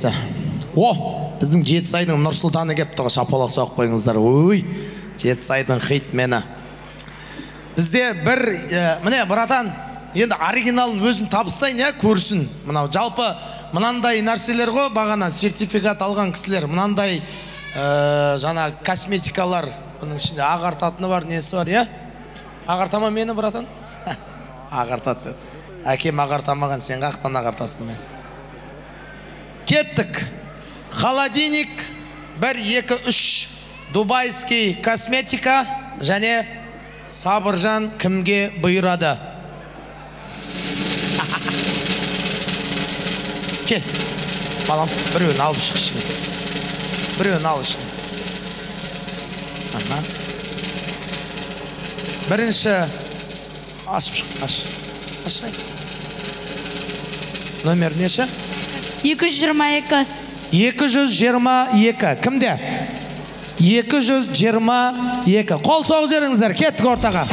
Жетісай. Біздің Жетісайдың Нұрсұлтаны кеп тұғы, шапалақ соғып қойыңыздар. Ой, Жетісайдың хитмені. Бізде бір, міне, братан, енді оригиналын өзім табыстайын, көрсін. Мынау жалпы мынандай нәрселер ғой, бағана сертификат алған кісілер, мынандай жана косметикалар, бұның ішінде ағартатыны бар, несі бар, ағартама мені, братан? Ағартаты. Әкем ағартамаған, сен қақтан ағартасың мен. Кеттік. Холодильник 1-2-3 дубайский косметика және Сабыржан кімге бұйырады? Кел, балам, біреуін алып шық ішіне. Біреуін ал ішіне. Бірінші ашып шық, ашай. Номер неше? 222. 222. Кімде? 222. Қол соғы жеріңіздер, кеттік ортаға.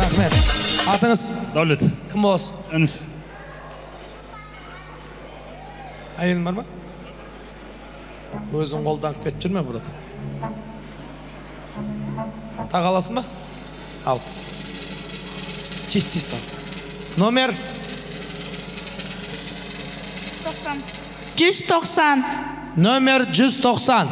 Рахмет. Атыңыз? Дәулет. Кім боласыз? Әніс. Әйелің бар ма? Өзің қолданып кетіп жүрме, брат? Тағаласың ба? Ал. Чистейсің. Номер? 190. Номер 190.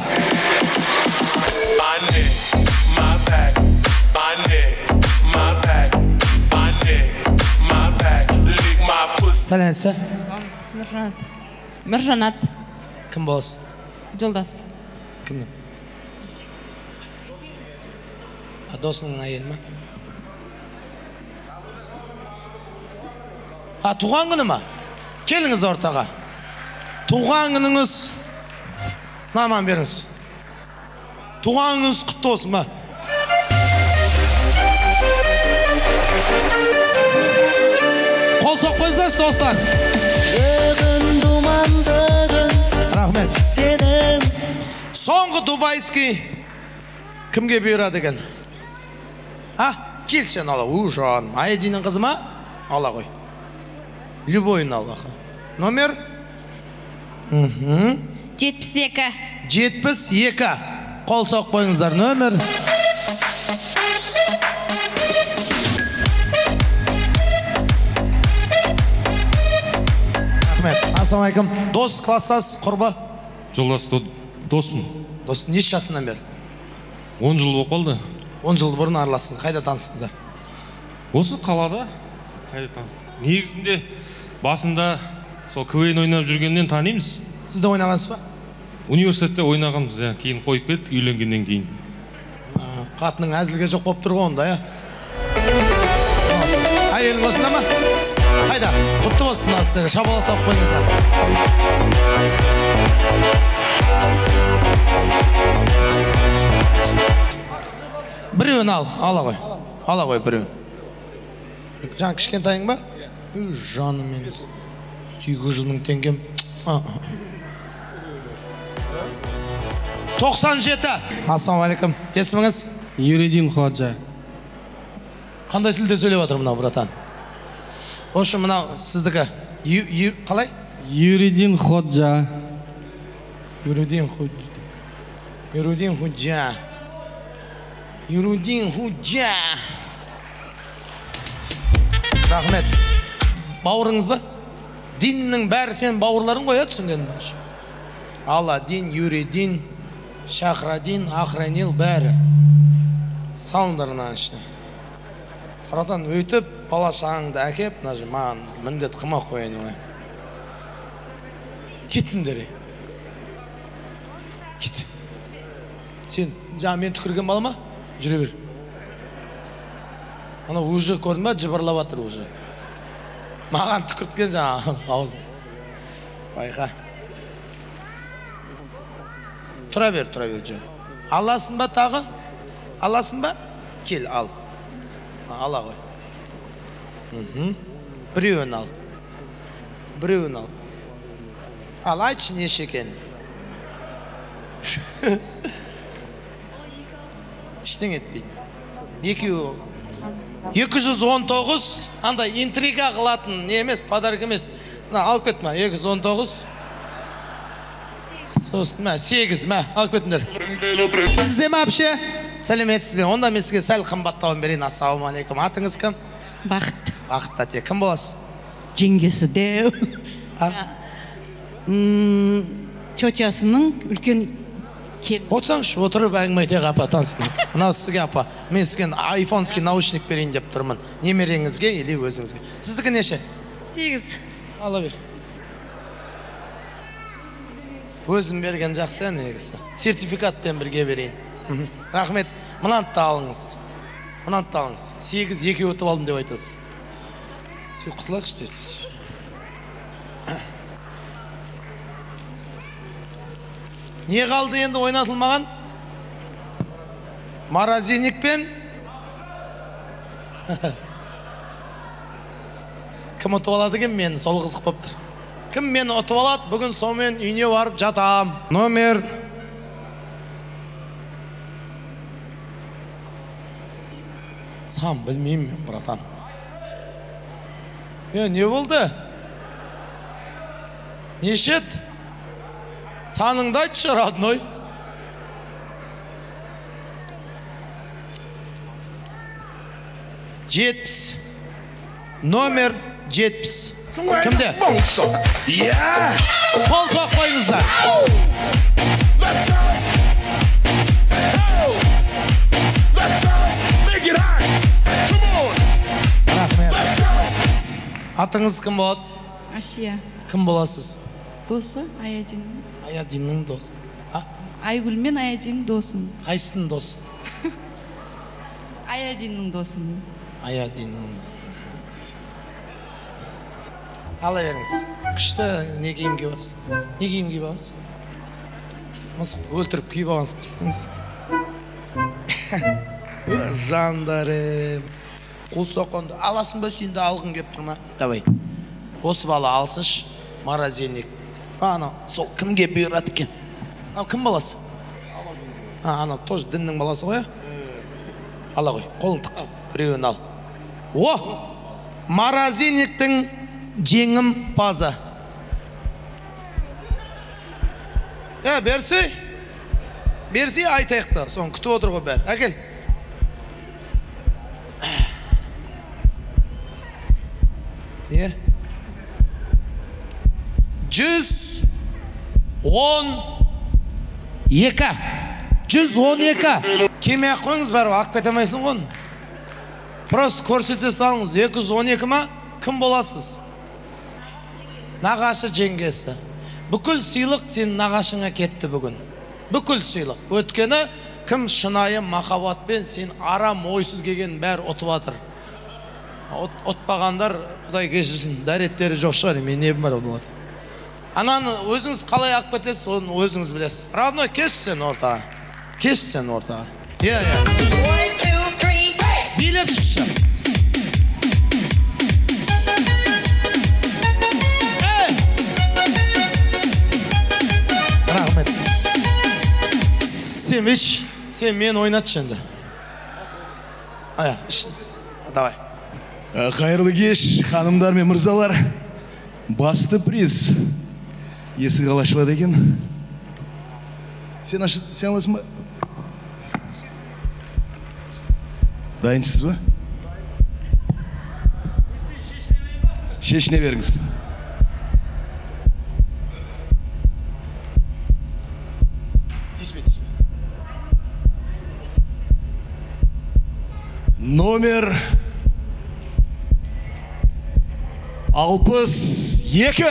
Сәлемсі? Міржанат. Кім боласыз? Жолдас. Кімнің? Досының әйелі ма? Туған күні ма? Келіңіз ортаға. Туған күніңіз наман беріңіз. Туған күніңіз құтты olsun ма? Қол соқ қойыңыздаршы, достар. Рахмет. Соңғы дубайский кімге бұйырады екен? Кел сен ала. Ужан. Айдинің қызы ма? Ала қой. Любойын ал. Номер? 72. 72. Қол соқ қойыңыздар. Номер? Рахмет. Ассалаумалейкум. Дос, класстас, құрба? Жолдас, досмын. Дос, неше жасынан бері? 10 жыл болып қалды. 10 жыл бұрын араластыңыз. Қайда таныстыңыздар? Осы қалада қайда таныстық. Негізінде басында сол КВН ойнап жүргеннен танимыз. Сіз де ойнағансыз ба? Университетте ойнағанбыз, кейін қойып кеттік, үйленгеннен кейін. Қатының әзілге жоқ болып тұр ғой онда, Әйелің осында ма? Қайда? Құтты болсын сіздерге, шабала соғып қойыңыздар. Біреуін ал, ала қой. Ала қой біреуін. Жан кішкентайың ба? Жаным мен 800 мың теңгем. 97. Ассалаумалейкум. Есіміңіз? Юридин Ходжа. Қандай тілде сөйлеп отыр мынау, братан? В общем, мынау сіздікі. Қалай? Юридин Ходжа. Юридин Ходжа. Юридин Ходжа. Юридин Ходжа. Рахмет. Бауырыңыз ба? Диннің бәрі сен бауырларын қоя түсінген ба? Алла дин, Юридин, Шахрадин, Ахранил бәрі. Салындарынан ішіне. Братан, өйтіп, балашаңды әкеп, маған міндет қыма қойын. Кеттіңдер. Кет. Сен, жаңа мен түкірген бала ма? Жүре бер. Ана уже көрдің ба? Жыбырлап атыр уже. Маған түкірткен жаңа ауызын. Байқа. Тұра бер, жөн. Аласың ба тағы? Аласың ба? Кел, ал. Ала қой. Біреуін ал. Біреуін ал. Ал, айтшы неше екен? Іштен етпейді. Екеуі 219 андай интрига қылатын не емес, подарок емес. Мына алып кет, 219. Сосын 8, алып кетіңдер. Сізде ме вообще? Сәлеметсіз бе? Онда мен сізге сәл қымбаттауын берейін. Ассалаумағалейкум. Атыңыз кім? Бақыт. Бақыт тәте. Кім боласыз? Жеңгесі деу. Чочасының үлкен келін. Отырсаңшы, отырып әңгіме айтайық апа, таныспын. Мынау сізге апа, мен сізге айфонский наушник берейін деп тұрмын. Немереңізге или өзіңізге. Сіздікі неше? 8. Ала бер. Өзім берген жақсы негізі. Сертификатпен бірге берейін. Рахмет. Мынанты алыңыз. 8, 2 өтіп алдым деп айтасыз. Сен құтылақшы дейсіз. Не қалды енді ойнатылмаған? Морозильникпен? Кім ұтып алады екен мені? Сол қызық болып тұр. Кім мені ұтып алады? Бүгін сонымен үйіне барып жатам. Номер. Сам білмеймін мен, братан. Не болды? Нешет? Саныңды айтшы, родной. Жетпіс. Номер 70. Кімде? Қол соқпайыңыздар. Атыңыз кім болады? Асия. Кім боласыз? Досы Аядин. Аядиннің досы. Айгүл мен Аядин досым. Қайсының досы? Аядиннің досым. Аядиннің. Ала беріңіз. Күшті не киім киіп аласыз? Не киім киіп аласыз? Мысықты өлтіріп киіп аласыз. Жандарым. Қосоқонды аласын ба сүйінді алғын кеп тұрма? Давай. Осы бала алсынш, морозильник. Ана, сол кімге бұйырады екен? Кім баласы? Ана, тоже діннің баласы ғой? Ала ғой, қолын тық, біреуін ал. О! Морозильниктің жеңім пазы. Берсі? Берсі айтайықты, соң күтіп отыр ғой бәр. Әкел. Не? 112. 112. Кеме қойыңыз бәрі, ақ кетемейсің ғын. Просто көрсете салыңыз. 212 ма? Кім боласыз? Нағашы жеңгесі. Бүкіл сыйлық сен нағашыңа кетті бүгін. Бүкіл сыйлық. Өткені кім шынайы махаббатпен сен арам ойсыз келген бәрі ұтып атыр. Отпағандар, Құдай кешірсін, дәреттері жоқ шығар, мен не бар олар. Ананы өзіңіз қалай ақ кетесіз, оны өзіңіз білесіз. Родной, кеш сен ортаға. Кеш сен ортаға. Билеп шықшы. Рахмет. Сен веш, сен мен ойнатшы енді. Давай. Қайырлы кеш, ханымдар мен мырзалар. Басты приз. Есік алашылады екен. Сен аласың ба? Дайынсыз ба? Шешіне беріңіз. Номер 62.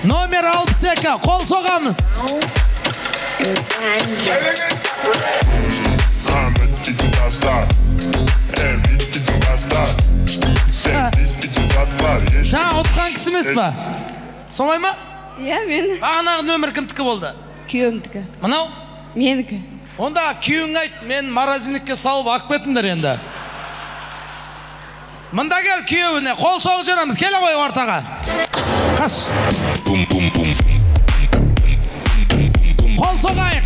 Номер 62. Қол соғамыз. Жаңа ұтқан кісі емес па? Солай ма? Иә, мен. Бағанағы нөмір кімдікі болды? Күйеуімдікі. Мынау? Менікі. Онда күйеуің айт, мен морозильникке салып ақ кетіңдер енді. Мында кел күйеуіне, қол соғып жүреміз, келе ғой ортаға. Қаш. Қол соғайық.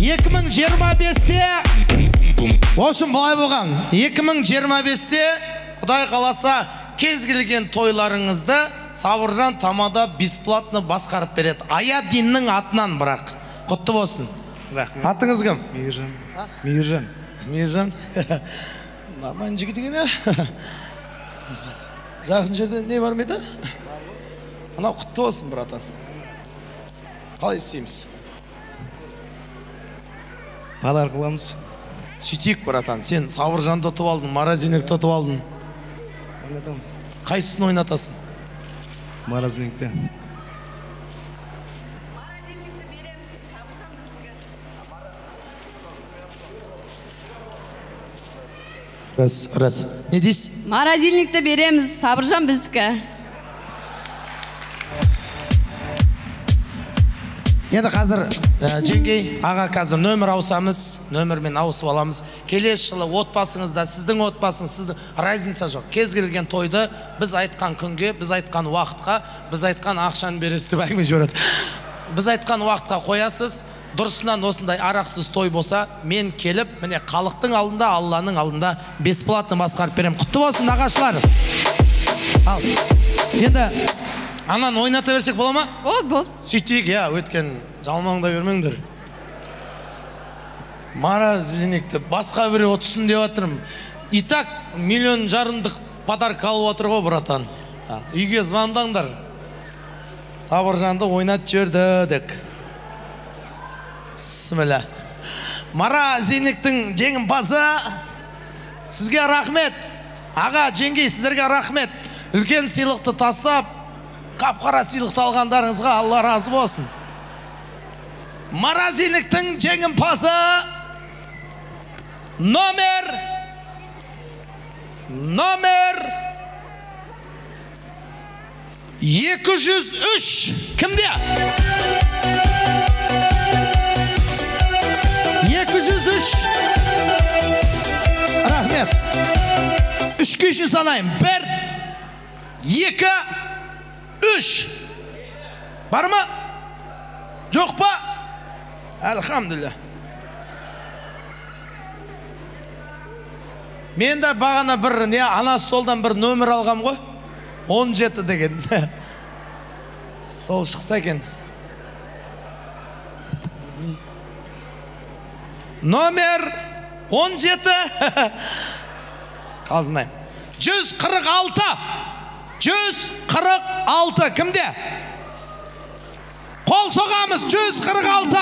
2025-те Осым былай болған 2025-те Құдай қаласа кез келген тойларыңызды Сабыржан тамада бесплатно басқарып береді. Аядиннің атынан бірақ. Құтты болсын. Атыңыз кім? Мейіржан. Мейіржан. Мейіржан. Нормально жігіт екен ә? Жақын жерде не бар ма еді? Анау құтты болсын, братан. Қалай істейміз? Подарок қыламыз. Сөйтейік, братан. Сен Сабыржанды ұтып алдың, Маразинекті ұтып алдың. Ойнатамыз. Қайсысын ойнатасың? Маразинекті. Рас. Не дейсіз? Морозильникті береміз, Сабыржан біздікі. Енді қазір жеңгей, аға қазір нөмір ауысамыз, нөмірмен ауысып аламыз. Келесі жылы отбасыңызда, сіздің отбасыңыз, сіздің разница жоқ. Кез келген тойды біз айтқан күнге, біз айтқан уақытқа, біз айтқан ақшаны бересіз деп әңгіме жібереді. Біз айтқан уақытқа қоясыз, дұрысынан осындай арақсыз той болса, мен келіп, міне халықтың алдында, Алланың алдында бесплатно басқарып беремін. Құтты болсын, нағашылар. Ал. Енді анан ойната берсек бола ма? Бол. Сөйтейік, өткен жалмаңда бермеңдер. Маразинекті басқа біре отсын деп атырым. Итак, 1,5 миллион подарка алып отыр ғой, братан. Үйге звондаңдар. Сабыржанды ойнат жібердік. Бісміллә. Маразинектің жеңімпазы сізге рахмет. Аға, жеңгей, сіздерге рахмет. Үлкен сыйлықты тастап, қап-қара сыйлықты алғандарыңызға Алла разы болсын. Маразинектің жеңімпазы номер 203. Кімде? 203. Рахмет. 3-ке үшін санайым. 1, 2, 3. Бар ма? Жоқ па? Әлхамдулилля. Мен де бағана бір ана столдан бір нөмір алғам ғой. 17 деген. Сол шықса екен. Номер 17. Қазынай. 146. 146. Кімде? Қол соғамыз. 146.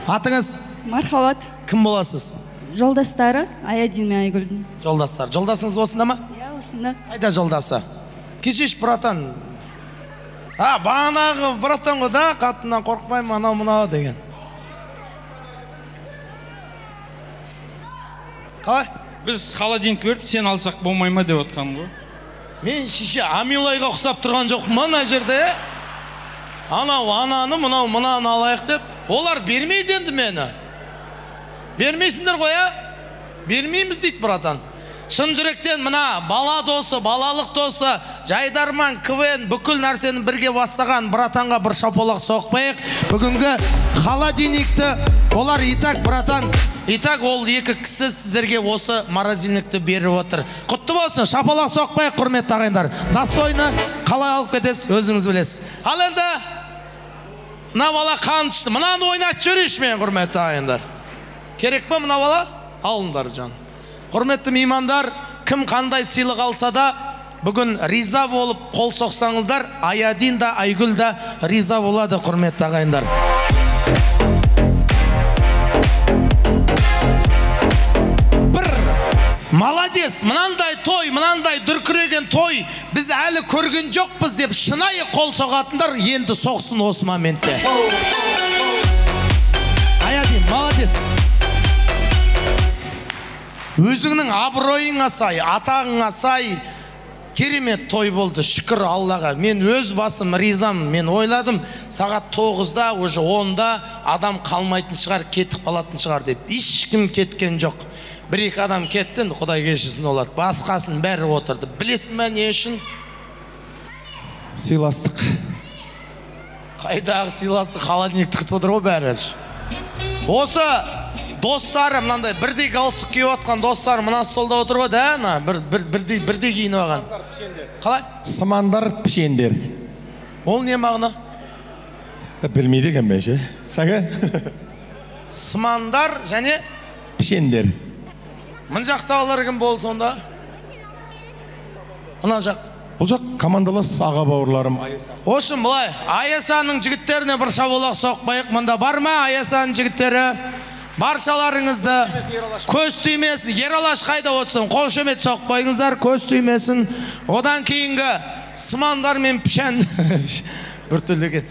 Атыңыз? Мархабат. Кім боласыз? Жолдастары Аядин мен Айгүлдің. Жолдастар. Жолдасыңыз осында ма? Осында. Қайда жолдасы? Кешеш, братан. Бағанағы братан ғой да, қатыннан қорқпаймын, анау-мынау деген. Қалай? Біз холодильник беріп, сен алсақ болмай ма деп отқан ғой. Мен шеше Амилайға ұқсап тұрған жоқпын ма мына жерде? Анау ананы, мынаны алайық деп. Олар бермейді енді мені. Бермейсіңдер ғой, Бермейміз дейді, братан. Шын жүректен мына бала досы, балалық досы, Жайдарман, КВН, бүкіл нәрсені бірге бастаған братанға бір шапалақ соқпайық. Бүгінгі холодильникті олар итак, братан, итак ол екі кісі сіздерге осы морозильникті беріп отыр. Құтты болсын, шапалақ соқпайық, құрметті ағайындар. Достойны қалай алып кетесіз, өзіңіз білесіз. Ал енді мына бала қан ішті. Мынаны ойнат жүрейші мен, құрметті ағайындар. Керек па мына бала? Алыңдар жан. Құрметті меймандар, кім қандай сыйлық алса да, бүгін риза болып қол соқсаңыздар, Аядин да, Айгүл да риза болады, құрметті ағайындар. Бір, молодец, мынандай той, мынандай дүркіреген той, біз әлі көрген жоқпыз деп шынайы қол соғатындар енді соқсын осы моментте. Аядин, молодец. Өзіңнің абыройыңа сай, атағыңа сай, керемет той болды, шүкір Аллаға. Мен өз басым ризам, мен ойладым, сағат 9-да, уже 10-да адам қалмайтын шығар, кетіп қалатын шығар деп. Ешкім кеткен жоқ. бір-екі адам кетті, Құдай кешірсін олар. Басқасын бәрі отырды. Білесің бе не үшін? Сыйластық. Қайдағы сыйластық, холодильник күтіп отыр ғой бәрі. Осы достары, мынандай бірдей галстук киіп отқан достары мына столда отыр ғой, да? Бірдей киініп алған. Қалай? Сымандар, пішендер. Ол не мағына? Білмейді екен мен ше. Сәңе? Сымандар және Пішендер. мын жақтағылар кім болды сонда? Мына жақ. Бұл жақ командалас аға бауырларым. Ошын бұлай, Аясаның жігіттеріне бір шаболақ соқпайық. Мұнда бар ма Аясаның жігіттері? Баршаларыңызды көз түймесін. Ералаш қайда отсын? Қошемет соқпайыңыздар, көз түймесін. Одан кейінгі сымандар мен пішен бір түрлі кет.